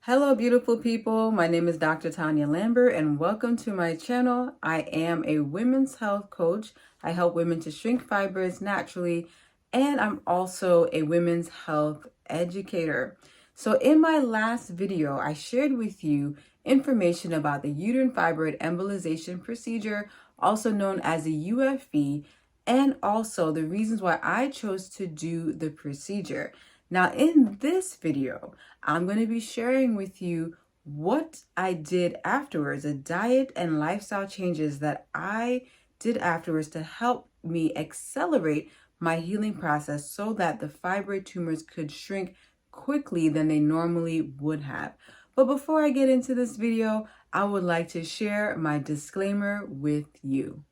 Hello, beautiful people. My name is Dr. Tanya Lambert, and welcome to my channel. I am a women's health coach. I help women to shrink fibroids naturally, and I'm also a women's health educator. So in my last video, I shared with you information about the uterine fibroid embolization procedure, also known as the UFE, and also the reasons why I chose to do the procedure. Now, in this video, I'm going to be sharing with you what I did afterwards, the diet and lifestyle changes that I did afterwards to help me accelerate my healing process so that the fibroid tumors could shrink quickly than they normally would have. But before I get into this video, I would like to share my disclaimer with you.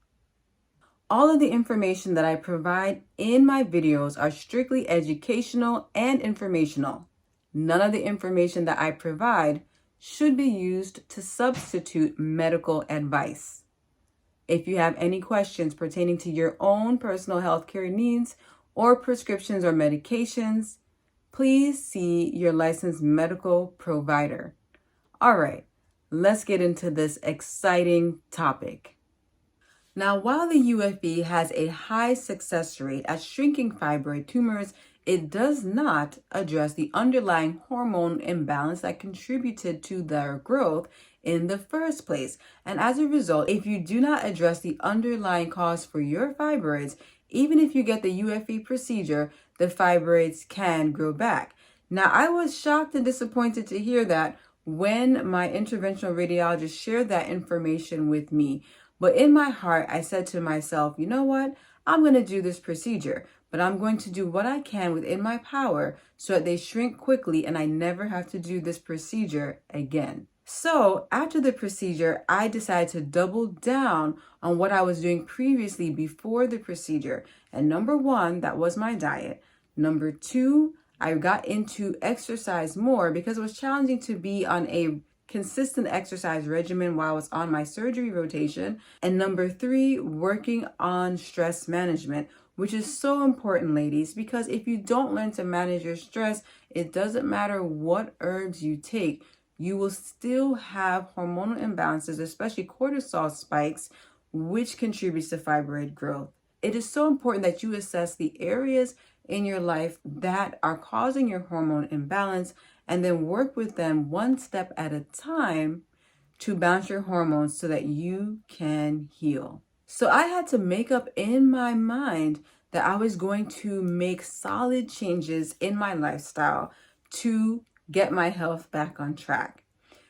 All of the information that I provide in my videos are strictly educational and informational. None of the information that I provide should be used to substitute medical advice. If you have any questions pertaining to your own personal health care needs or prescriptions or medications, please see your licensed medical provider. All right, let's get into this exciting topic. Now, while the UFE has a high success rate at shrinking fibroid tumors, it does not address the underlying hormone imbalance that contributed to their growth in the first place. And as a result, if you do not address the underlying cause for your fibroids, even if you get the UFE procedure, the fibroids can grow back. Now, I was shocked and disappointed to hear that when my interventional radiologist shared that information with me. But in my heart, I said to myself, you know what? I'm going to do this procedure, but I'm going to do what I can within my power so that they shrink quickly and I never have to do this procedure again. So after the procedure, I decided to double down on what I was doing previously before the procedure. And number one, that was my diet. Number two, I got into exercise more because it was challenging to be on a consistent exercise regimen while I was on my surgery rotation. And number three, working on stress management, which is so important, ladies, because if you don't learn to manage your stress, it doesn't matter what herbs you take, you will still have hormonal imbalances, especially cortisol spikes, which contributes to fibroid growth. It is so important that you assess the areas in your life that are causing your hormone imbalance and then work with them one step at a time to balance your hormones so that you can heal. So I had to make up in my mind that I was going to make solid changes in my lifestyle to get my health back on track.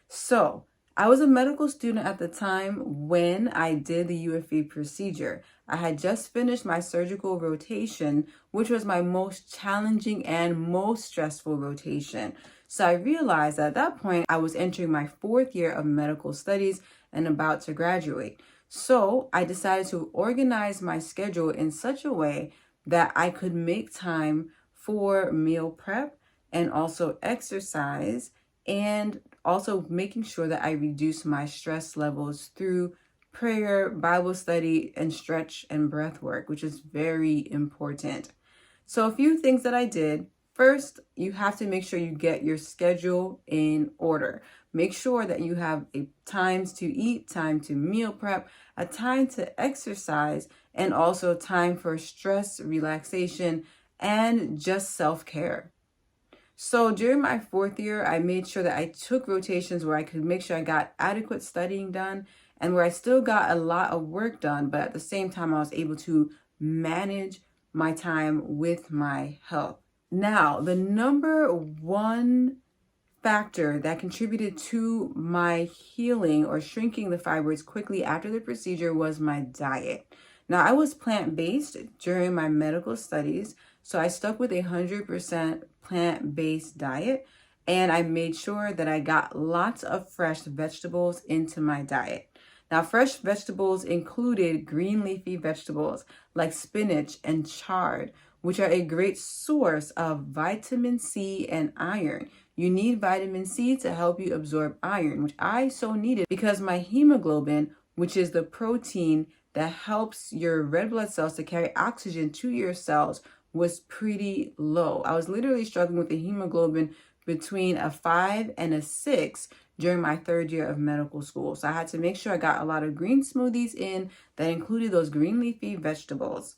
So I was a medical student at the time when I did the UFE procedure. I had just finished my surgical rotation, which was my most challenging and most stressful rotation. So I realized that at that point, I was entering my 4th year of medical studies and about to graduate. So I decided to organize my schedule in such a way that I could make time for meal prep and also exercise, and also making sure that I reduce my stress levels through prayer, Bible study, and stretch and breath work, which is very important. So a few things that I did. First, you have to make sure you get your schedule in order. Make sure that you have a times to eat, time to meal prep, a time to exercise, and also time for stress relaxation and just self-care. So during my 4th year, I made sure that I took rotations where I could make sure I got adequate studying done and where I still got a lot of work done, but at the same time, I was able to manage my time with my health. Now, the number one factor that contributed to my healing or shrinking the fibroids quickly after the procedure was my diet. Now, I was plant-based during my medical studies, so I stuck with 100% plant-based diet, and I made sure that I got lots of fresh vegetables into my diet. Now, fresh vegetables included green leafy vegetables like spinach and chard, which are a great source of vitamin C and iron. You need vitamin C to help you absorb iron, which I so needed because my hemoglobin, which is the protein that helps your red blood cells to carry oxygen to your cells, was pretty low. I was literally struggling with a hemoglobin between a 5 and a 6 during my 3rd year of medical school. So I had to make sure I got a lot of green smoothies in that included those green leafy vegetables.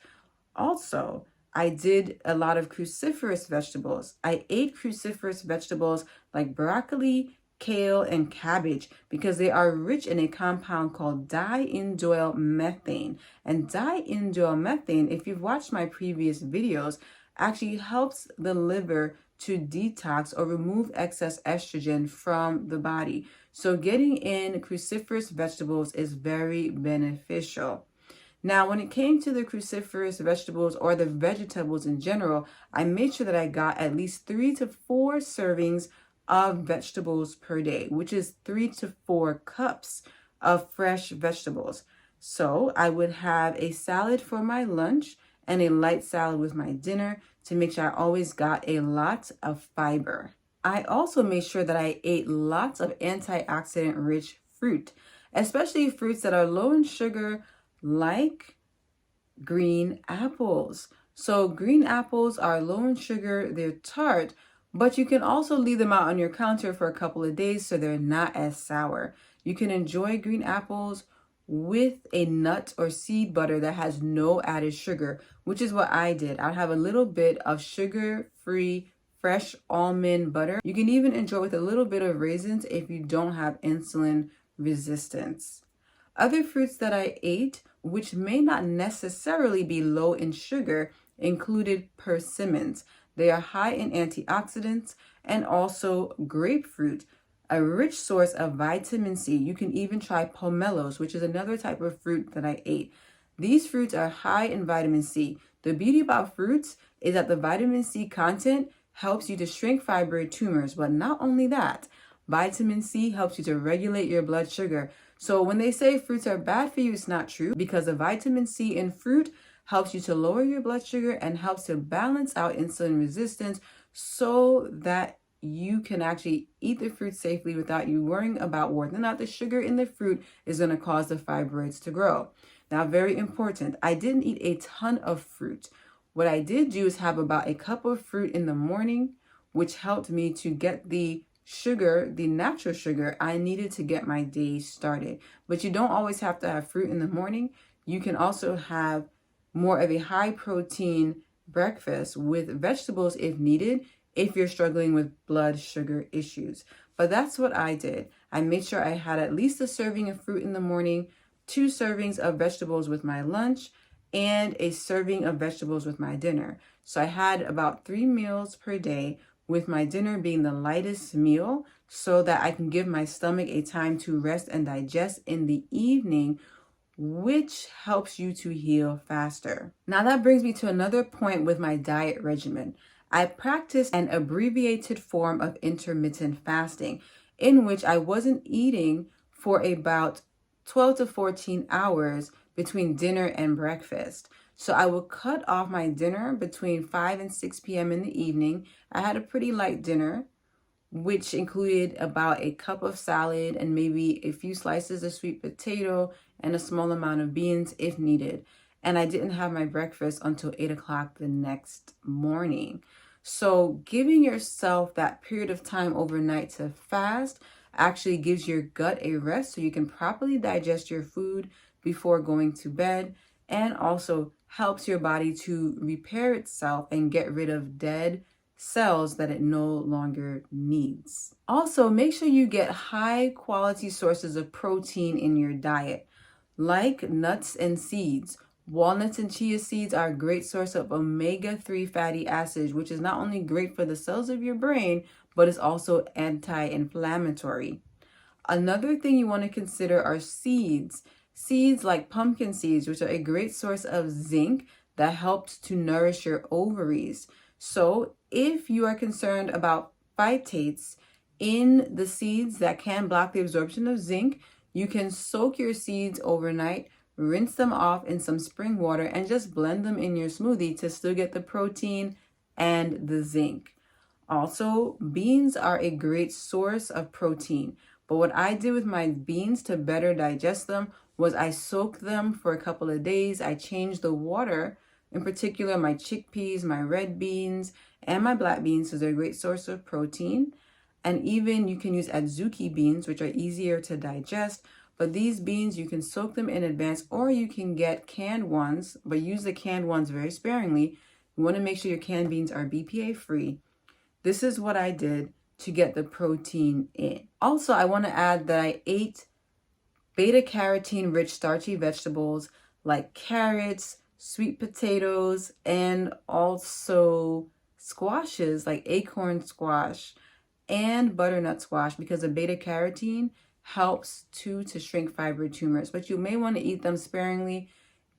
Also, I did a lot of cruciferous vegetables. I ate cruciferous vegetables like broccoli, kale, and cabbage because they are rich in a compound called diindole methane. And diindole methane, if you've watched my previous videos, actually helps the liver to detox or remove excess estrogen from the body. So getting in cruciferous vegetables is very beneficial. Now, when it came to the cruciferous vegetables or the vegetables in general, I made sure that I got at least 3 to 4 servings of vegetables per day, which is 3 to 4 cups of fresh vegetables. So I would have a salad for my lunch and a light salad with my dinner to make sure I always got a lot of fiber. I also made sure that I ate lots of antioxidant-rich fruit, especially fruits that are low in sugar, like green apples. So green apples are low in sugar, they're tart, but you can also leave them out on your counter for a couple of days so they're not as sour. You can enjoy green apples with a nut or seed butter that has no added sugar, which is what I did. I'd have a little bit of sugar-free fresh almond butter. You can even enjoy with a little bit of raisins if you don't have insulin resistance. Other fruits that I ate, which may not necessarily be low in sugar, included persimmons. They are high in antioxidants, and also grapefruit, a rich source of vitamin C. You can even try pomelos, which is another type of fruit that I ate. These fruits are high in vitamin C. The beauty about fruits is that the vitamin C content helps you to shrink fibroid tumors, but not only that, vitamin C helps you to regulate your blood sugar. So when they say fruits are bad for you, it's not true, because the vitamin C in fruit helps you to lower your blood sugar and helps to balance out insulin resistance so that you can actually eat the fruit safely without you worrying about whether or not the sugar in the fruit is going to cause the fibroids to grow. Now, very important, I didn't eat a ton of fruit. What I did do is have about a cup of fruit in the morning, which helped me to get the sugar, the natural sugar I needed to get my day started. But you don't always have to have fruit in the morning. You can also have more of a high protein breakfast with vegetables if needed, if you're struggling with blood sugar issues. But that's what I did. I made sure I had at least a serving of fruit in the morning, 2 servings of vegetables with my lunch, and a serving of vegetables with my dinner. So I had about 3 meals per day, with my dinner being the lightest meal so that I can give my stomach a time to rest and digest in the evening, which helps you to heal faster. Now that brings me to another point with my diet regimen. I practiced an abbreviated form of intermittent fasting in which I wasn't eating for about 12 to 14 hours between dinner and breakfast. So I would cut off my dinner between 5 and 6 p.m. in the evening. I had a pretty light dinner, which included about a cup of salad and maybe a few slices of sweet potato and a small amount of beans if needed. And I didn't have my breakfast until 8 o'clock the next morning. So giving yourself that period of time overnight to fast actually gives your gut a rest so you can properly digest your food before going to bed, and also helps your body to repair itself and get rid of dead cells that it no longer needs. Also, make sure you get high quality sources of protein in your diet, like nuts and seeds. Walnuts and chia seeds are a great source of omega-3 fatty acids, which is not only great for the cells of your brain, but is also anti-inflammatory. Another thing you want to consider are seeds. Seeds like pumpkin seeds, which are a great source of zinc that helps to nourish your ovaries. So if you are concerned about phytates in the seeds that can block the absorption of zinc, you can soak your seeds overnight, rinse them off in some spring water, and just blend them in your smoothie to still get the protein and the zinc. Also, beans are a great source of protein. But what I did with my beans to better digest them was I soaked them for a couple of days. I changed the water, in particular my chickpeas, my red beans, and my black beans, so they're a great source of protein. And even you can use adzuki beans, which are easier to digest. But these beans, you can soak them in advance, or you can get canned ones, but use the canned ones very sparingly. You want to make sure your canned beans are BPA free. This is what I did to get the protein in. Also, I want to add that I ate beta carotene rich starchy vegetables like carrots, sweet potatoes, and also squashes like acorn squash and butternut squash, because the beta carotene helps to shrink fibroid tumors. But you may want to eat them sparingly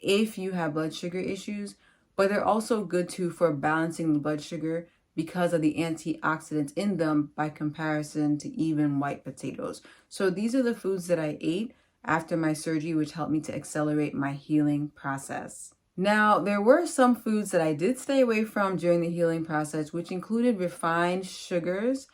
if you have blood sugar issues, but they're also good too for balancing the blood sugar because of the antioxidants in them by comparison to even white potatoes. So these are the foods that I ate after my surgery, which helped me to accelerate my healing process. Now, there were some foods that I did stay away from during the healing process, which included refined sugars,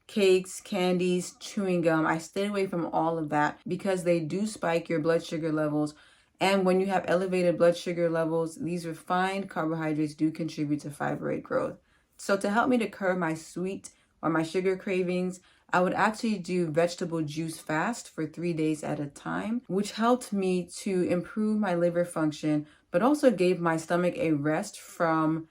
cakes, candies, chewing gum. I stayed away from all of that because they do spike your blood sugar levels. And when you have elevated blood sugar levels, these refined carbohydrates do contribute to fibroid growth. So to help me to curb my sweet or my sugar cravings, I would actually do vegetable juice fast for 3 days at a time, which helped me to improve my liver function, but also gave my stomach a rest from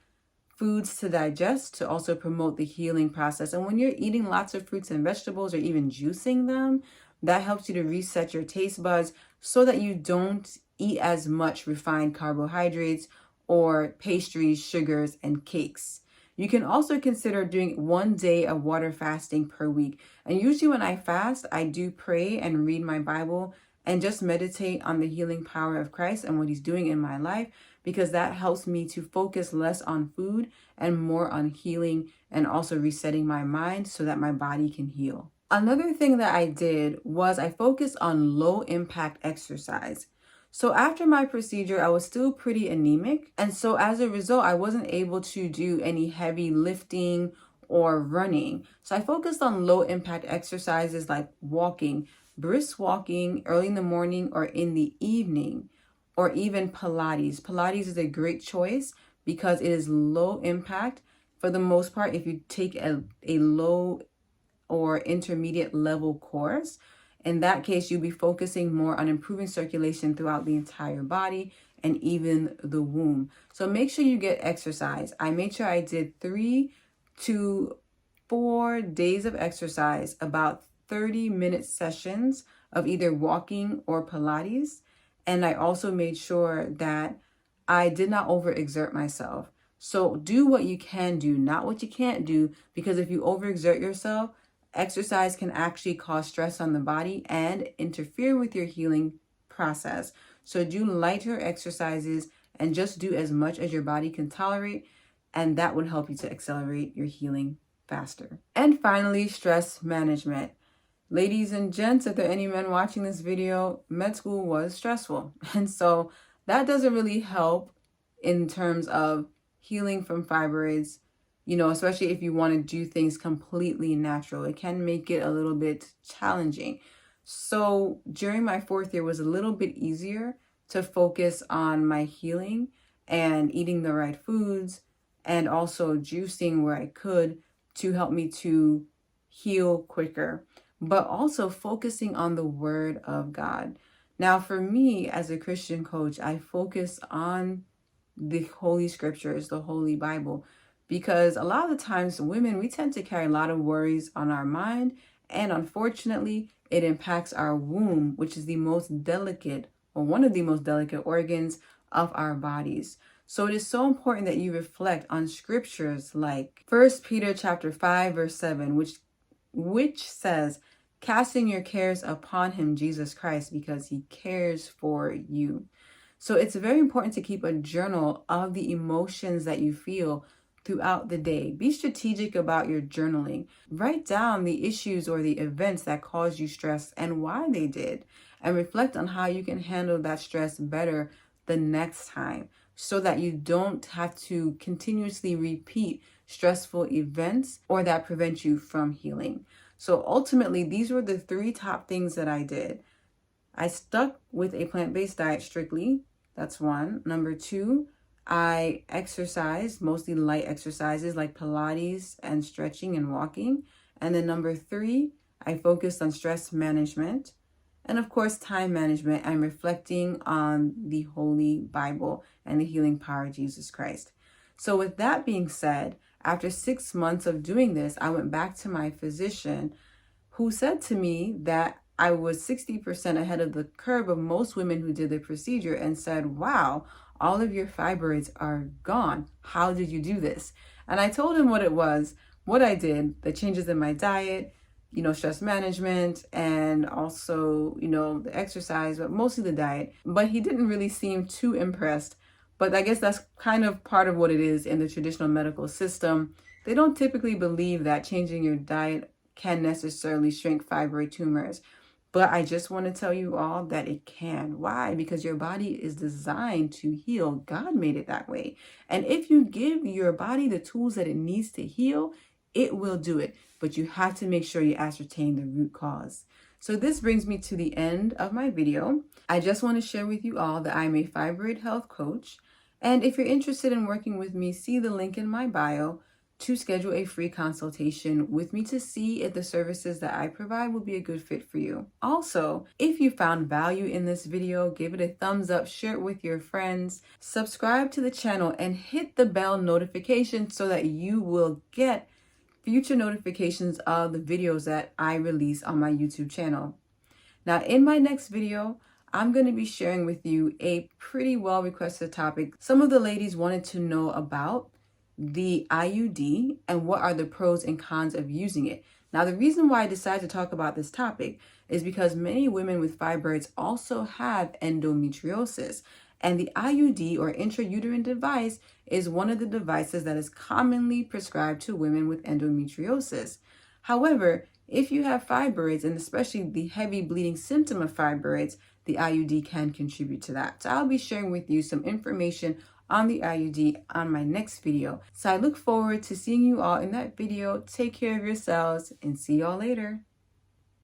foods to digest to also promote the healing process. And when you're eating lots of fruits and vegetables or even juicing them, that helps you to reset your taste buds so that you don't eat as much refined carbohydrates or pastries, sugars, and cakes. You can also consider doing 1 day of water fasting per week. And usually when I fast, I do pray and read my Bible and just meditate on the healing power of Christ and what he's doing in my life, because that helps me to focus less on food and more on healing and also resetting my mind so that my body can heal. Another thing that I did was I focused on low impact exercise. So after my procedure, I was still pretty anemic. And so as a result, I wasn't able to do any heavy lifting or running. So I focused on low impact exercises like walking, brisk walking early in the morning or in the evening, or even Pilates. Pilates is a great choice because it is low impact for the most part. If you take a low or intermediate level course, in that case, you'll be focusing more on improving circulation throughout the entire body and even the womb. So make sure you get exercise. I made sure I did 3 to 4 days of exercise, about 30-minute sessions of either walking or Pilates. And I also made sure that I did not overexert myself. So do what you can do, not what you can't do, because if you overexert yourself, exercise can actually cause stress on the body and interfere with your healing process. So do lighter exercises and just do as much as your body can tolerate, and that would help you to accelerate your healing faster. And finally, stress management. Ladies and gents, if there are any men watching this video, med school was stressful. And so that doesn't really help in terms of healing from fibroids, especially if you want to do things completely natural. It can make it a little bit challenging. So during my 4th year, it was a little bit easier to focus on my healing and eating the right foods and also juicing where I could to help me to heal quicker, but also focusing on the Word of God. Now, for me as a Christian coach, I focus on the Holy Scriptures, the Holy Bible, because a lot of the times women, we tend to carry a lot of worries on our mind, and unfortunately, it impacts our womb, which is the most delicate or one of the most delicate organs of our bodies. So it is so important that you reflect on scriptures like 1 Peter chapter 5, verse 7, which says, casting your cares upon him, Jesus Christ, because he cares for you. So it's very important to keep a journal of the emotions that you feel throughout the day. Be strategic about your journaling. Write down the issues or the events that caused you stress and why they did, and reflect on how you can handle that stress better the next time so that you don't have to continuously repeat stressful events or that prevent you from healing. So ultimately, these were the 3 top things that I did. I stuck with a plant-based diet strictly. That's 1. Number 2, I exercised, mostly light exercises like Pilates and stretching and walking. And then number 3, I focused on stress management. And of course, time management and reflecting on the Holy Bible and the healing power of Jesus Christ. So with that being said, after 6 months of doing this, I went back to my physician who said to me that I was 60% ahead of the curve of most women who did the procedure and said, wow, all of your fibroids are gone. How did you do this? And I told him what it was, what I did, the changes in my diet, stress management, and also, the exercise, but mostly the diet. But he didn't really seem too impressed. But I guess that's kind of part of what it is in the traditional medical system. They don't typically believe that changing your diet can necessarily shrink fibroid tumors. But I just want to tell you all that it can. Why? Because your body is designed to heal. God made it that way. And if you give your body the tools that it needs to heal, it will do it. But you have to make sure you ascertain the root cause. So this brings me to the end of my video. I just want to share with you all that I'm a fibroid health coach. And if you're interested in working with me, see the link in my bio to schedule a free consultation with me to see if the services that I provide will be a good fit for you. Also, if you found value in this video, give it a thumbs up, share it with your friends, subscribe to the channel, and hit the bell notification so that you will get future notifications of the videos that I release on my YouTube channel. Now, in my next video, I'm going to be sharing with you a pretty well requested topic. Some of the ladies wanted to know about the IUD and what are the pros and cons of using it. Now, the reason why I decided to talk about this topic is because many women with fibroids also have endometriosis. And the IUD, or intrauterine device, is one of the devices that is commonly prescribed to women with endometriosis. However, if you have fibroids, and especially the heavy bleeding symptom of fibroids, the IUD can contribute to that. So I'll be sharing with you some information on the IUD on my next video. So I look forward to seeing you all in that video. Take care of yourselves and see y'all later.